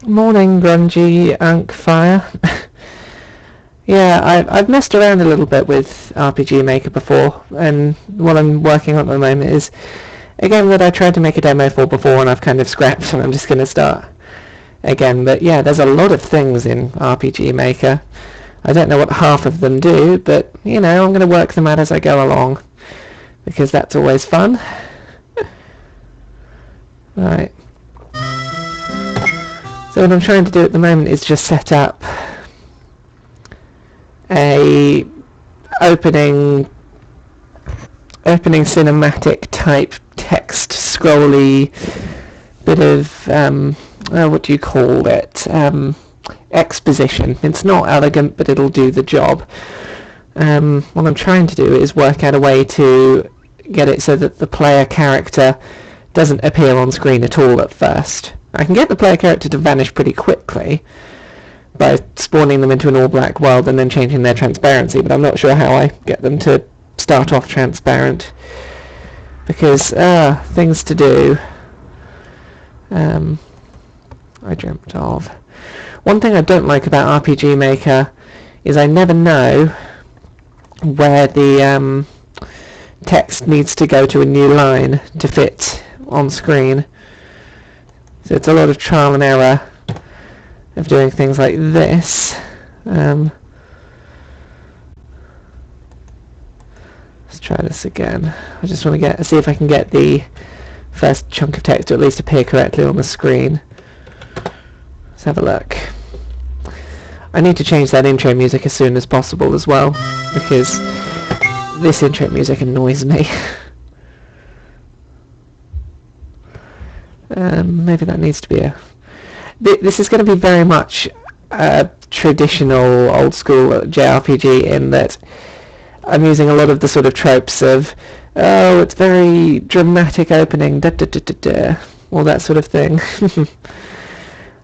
Morning, grungy Ankfire. Yeah, I've messed around a little bit with RPG Maker before, and what I'm working on at the moment is a game that I tried to make a demo for before and I've kind of scrapped, and I'm just going to start again. But yeah, there's a lot of things in RPG Maker. I don't know what half of them do, but you know, I'm going to work them out as I go along, because that's always fun. Right. So what I'm trying to do at the moment is just set up a opening cinematic type text scrolly bit of what do you call it, exposition. It's not elegant, but it'll do the job. What I'm trying to do is work out a way to get it so that the player character doesn't appear on screen at all at first. I can get the player character to vanish pretty quickly by spawning them into an all-black world and then changing their transparency, but I'm not sure how I get them to start off transparent, because things to do. I dreamt of. One thing I don't like about RPG Maker is I never know where the text needs to go to a new line to fit on screen. So it's a lot of trial and error of doing things like this. Let's try this again. I just want to see if I can get the first chunk of text to at least appear correctly on the screen. Let's have a look. I need to change that intro music as soon as possible as well, because this intro music annoys me. Maybe that needs to be this is going to be very much a traditional old school JRPG, in that I'm using a lot of the sort of tropes of, oh, it's very dramatic opening, da da da da da, all that sort of thing.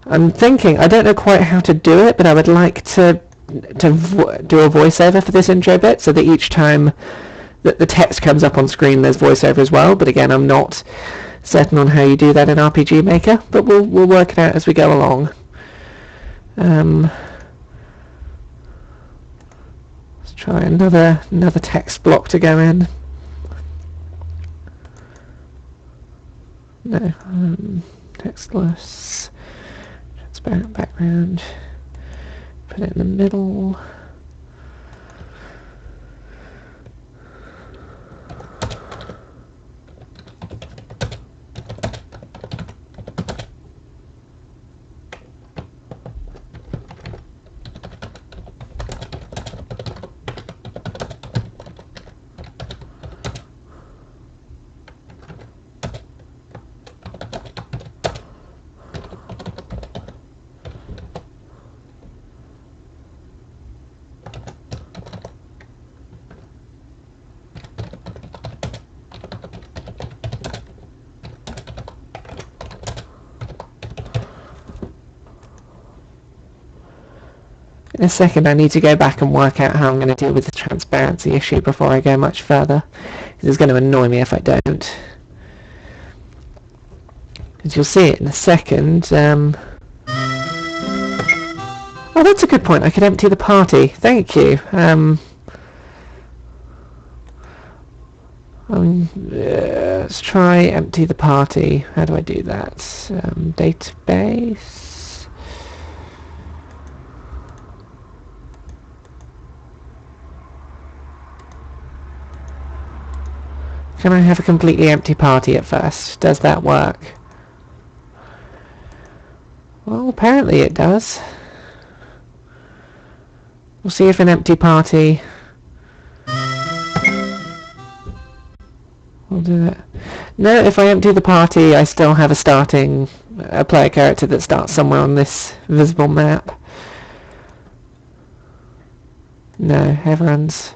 I'm thinking, I don't know quite how to do it, but I would like to do a voiceover for this intro bit, so that each time that the text comes up on screen there's voiceover as well. But again, I'm not certain on how you do that in RPG Maker, but we'll work it out as we go along. Let's try another text block to go in. No, textless, transparent background, put it in the middle. In a second I need to go back and work out how I'm going to deal with the transparency issue before I go much further, because it's going to annoy me if I don't. Because you'll see it in a second. Oh, that's a good point. I could empty the party. Thank you. Let's try empty the party. How do I do that? Database. Can I have a completely empty party at first? Does that work? Well, apparently it does. We'll see if an empty party... We'll do it. No, if I empty the party, I still have a player character that starts somewhere on this visible map. No, everyone's...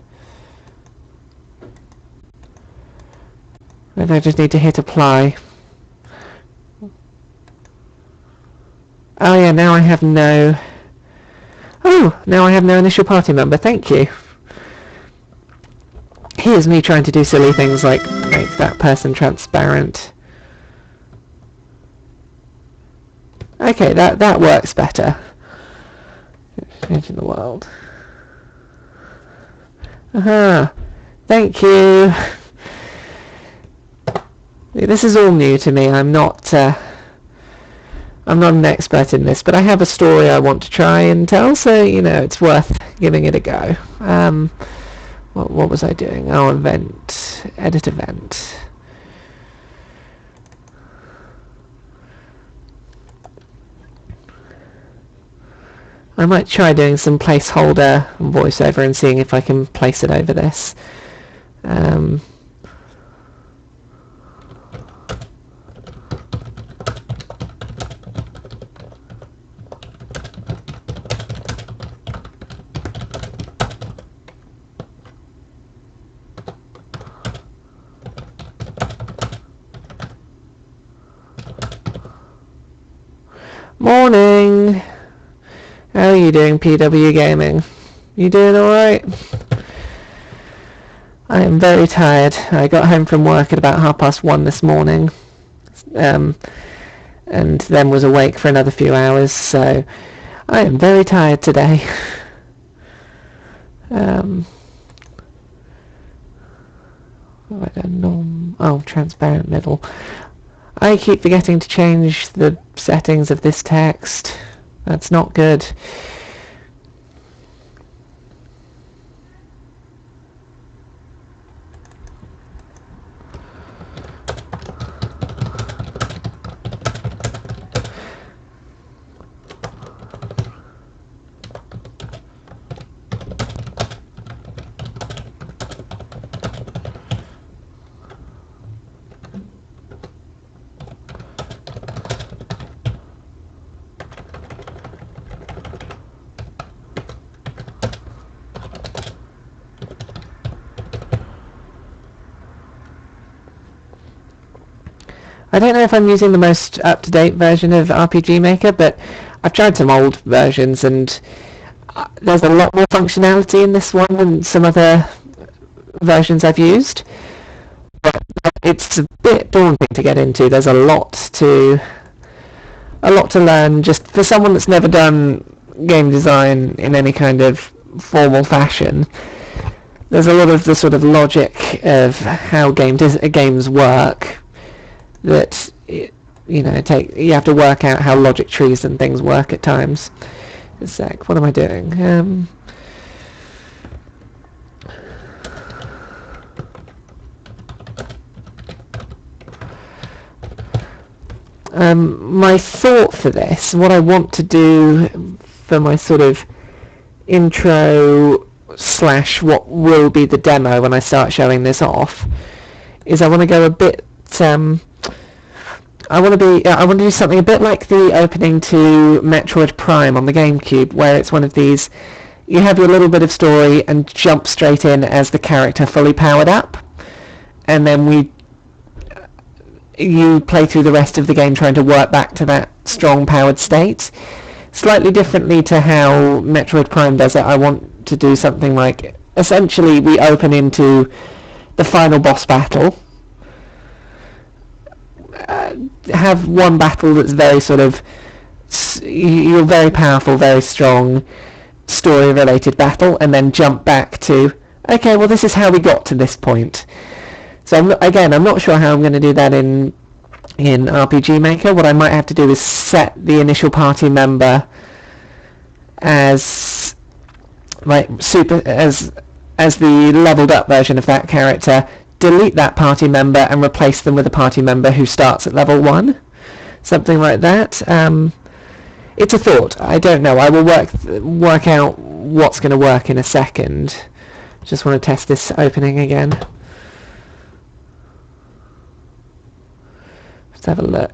Maybe I just need to hit apply. Oh yeah, now I have no... Oh, now I have no initial party member, thank you. Here's me trying to do silly things like make that person transparent. Okay, that works better. Changing the world. Aha. Thank you. This is all new to me. I'm not an expert in this, but I have a story I want to try and tell, so it's worth giving it a go. What was I doing? Oh, event, edit event. I might try doing some placeholder voiceover and seeing if I can place it over this. Morning! How are you doing, PW Gaming? You doing alright? I am very tired. I got home from work at about 1:30 this morning, and then was awake for another few hours, so I am very tired today. Transparent middle. I keep forgetting to change the settings of this text. That's not good. I don't know if I'm using the most up-to-date version of RPG Maker, but I've tried some old versions, and there's a lot more functionality in this one than some other versions I've used. But it's a bit daunting to get into. There's a lot to learn, just for someone that's never done game design in any kind of formal fashion. There's a lot of the sort of logic of how games work that you have to work out how logic trees and things work at times. A sec, what am I doing? My thought for this, what I want to do for my sort of intro / what will be the demo when I start showing this off, is I want to go a bit I want to do something a bit like the opening to Metroid Prime on the GameCube, where it's one of these, you have your little bit of story and jump straight in as the character fully powered up, and then you play through the rest of the game trying to work back to that strong powered state. Slightly differently to how Metroid Prime does it, I want to do something like, essentially we open into the final boss battle, have one battle that's very sort of, you're very powerful, very strong, story related battle, and then jump back to, okay, well this is how we got to this point. So I'm not sure how I'm going to do that in RPG Maker. What I might have to do is set the initial party member as as the leveled up version of that character, delete that party member and replace them with a party member who starts at level 1. Something like that. It's a thought. I don't know. I will work out what's going to work in a second. Just want to test this opening again. Let's have a look.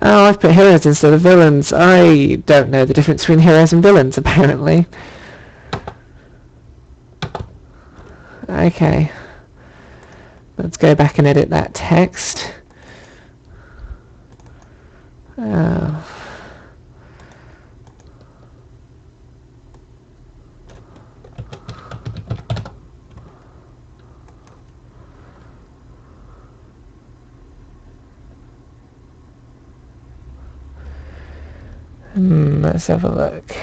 Oh, I've put heroes instead of villains. I don't know the difference between heroes and villains, apparently. Okay. Let's go back and edit that text. Let's have a look.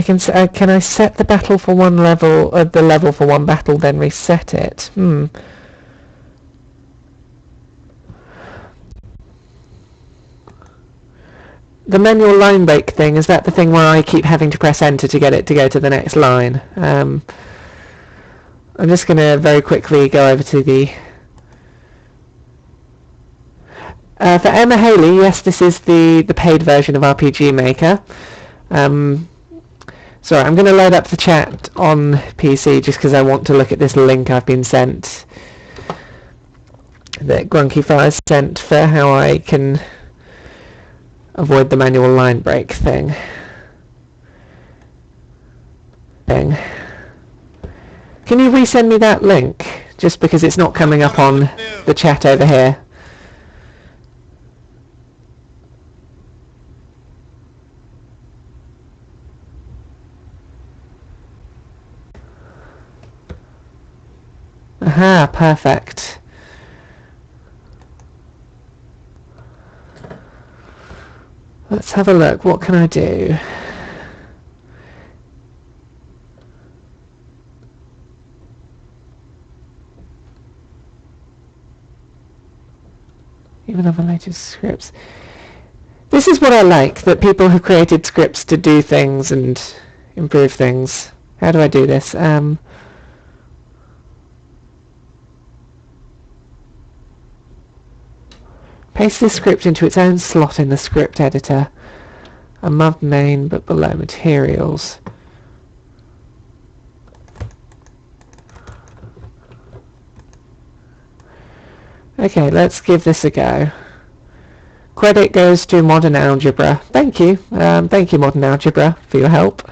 Can I set the battle for one level, the level for one battle, then reset it? The manual line break thing, is that the thing where I keep having to press enter to get it to go to the next line? I'm just going to very quickly go over to the... for Emma Haley, yes, this is the paid version of RPG Maker. Sorry, I'm going to load up the chat on PC just because I want to look at this link I've been sent, that Grunky Fire sent, for how I can avoid the manual line break thing. Can you resend me that link? Just because it's not coming up on the chat over here. Aha, perfect. Let's have a look. What can I do? Even other latest scripts. This is what I like, that people have created scripts to do things and improve things. How do I do this? Paste this script into its own slot in the script editor, above main but below materials. Okay, let's give this a go. Credit goes to Modern Algebra. Thank you. Thank you, Modern Algebra, for your help.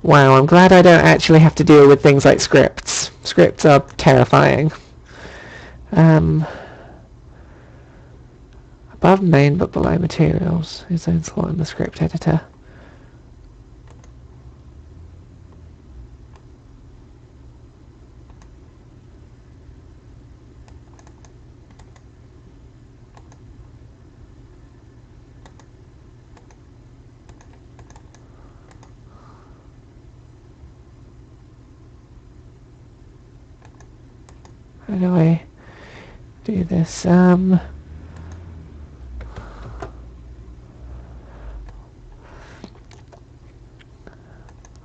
Wow, I'm glad I don't actually have to deal with things like scripts. Scripts are terrifying. Above main but below materials. Its own slot in the script editor. How do I do this?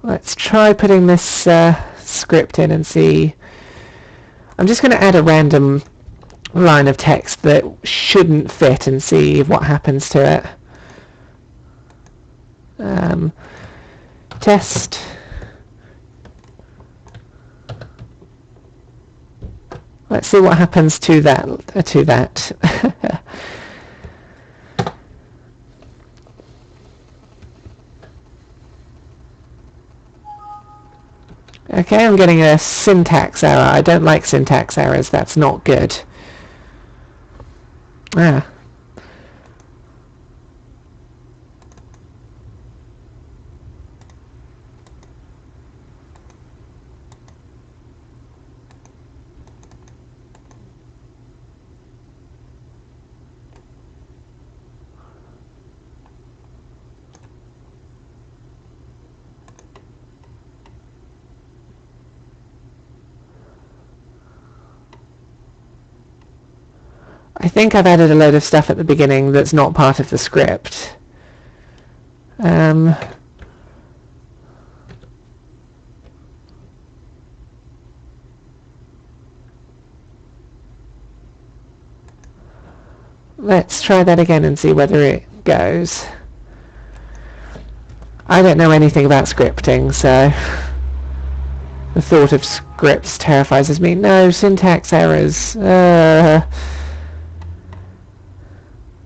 Let's try putting this script in and see. I'm just going to add a random line of text that shouldn't fit and see what happens to it. Test. Let's see what happens to that. Okay, I'm getting a syntax error. I don't like syntax errors. That's not good. Ah. I think I've added a load of stuff at the beginning that's not part of the script. Let's try that again and see whether it goes. I don't know anything about scripting, so the thought of scripts terrifies me. No, syntax errors.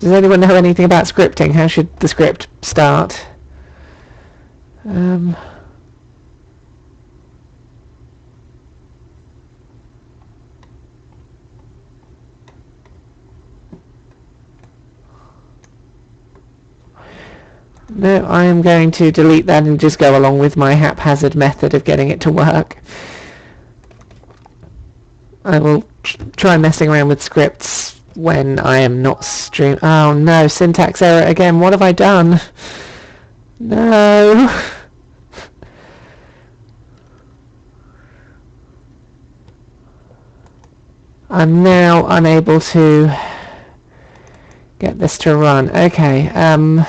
Does anyone know anything about scripting? How should the script start? No, I am going to delete that and just go along with my haphazard method of getting it to work. I will try messing around with scripts when I am not stream. Oh no, syntax error again. What have I done? No. I'm now unable to get this to run. Okay, I'm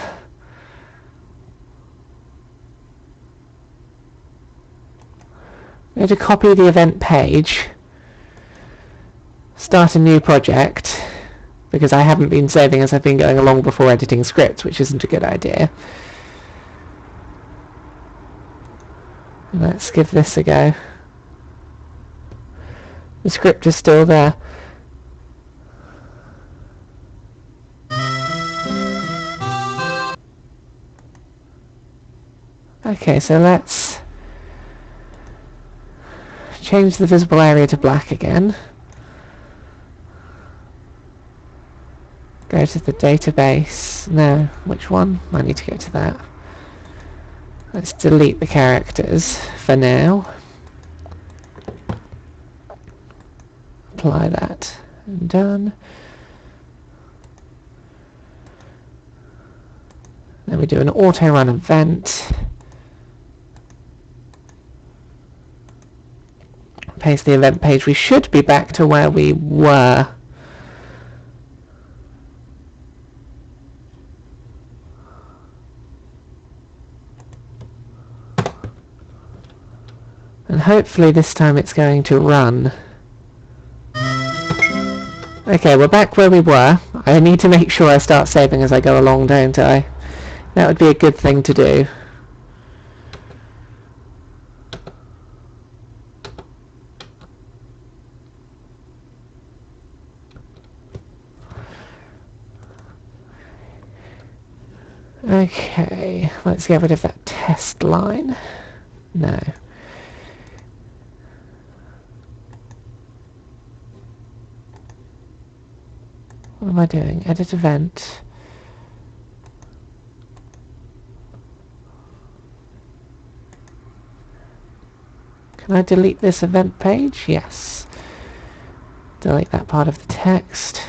going to copy the event page, start a new project, because I haven't been saving as I've been going along before editing scripts, which isn't a good idea. Let's give this a go. The script is still there. Okay, so let's change the visible area to black again. Go to the database. No, which one? I need to go to that. Let's delete the characters for now. Apply that. And done. Then we do an auto run event. Paste the event page. We should be back to where we were. And hopefully this time it's going to run. Okay, we're back where we were. I need to make sure I start saving as I go along, don't I? That would be a good thing to do. Okay, let's get rid of that test line. No. What am I doing? Edit event. Can I delete this event page? Yes. Delete that part of the text.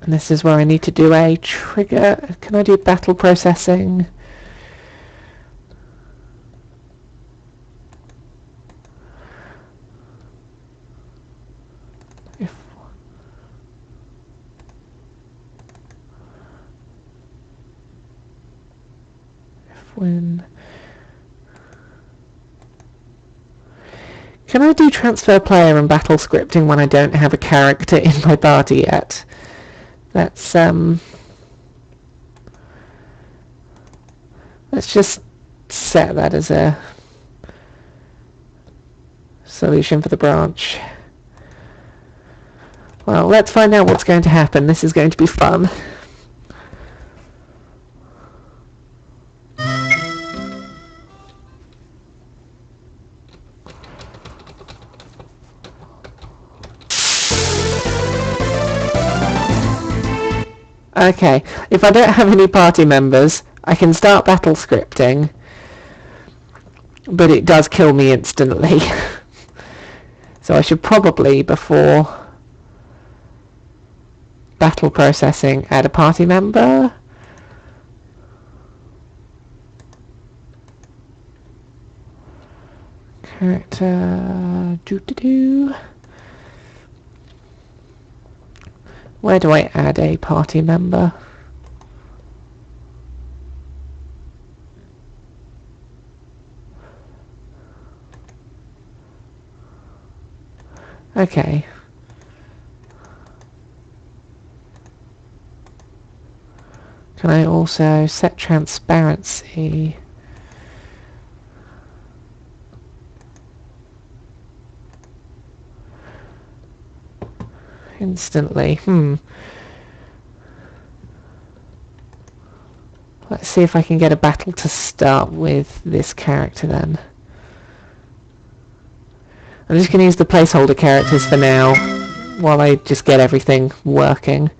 And this is where I need to do a trigger. Can I do battle processing? If when can I do transfer player and battle scripting when I don't have a character in my party yet? That's let's just set that as a solution for the branch. Well, let's find out what's going to happen. This is going to be fun. Okay, if I don't have any party members, I can start battle scripting, but it does kill me instantly. So I should probably, before battle processing, add a party member. Character doo-doo-doo. Where do I add a party member? Okay. Can I also set transparency? Instantly. Let's see if I can get a battle to start with this character then. I'm just going to use the placeholder characters for now, while I just get everything working.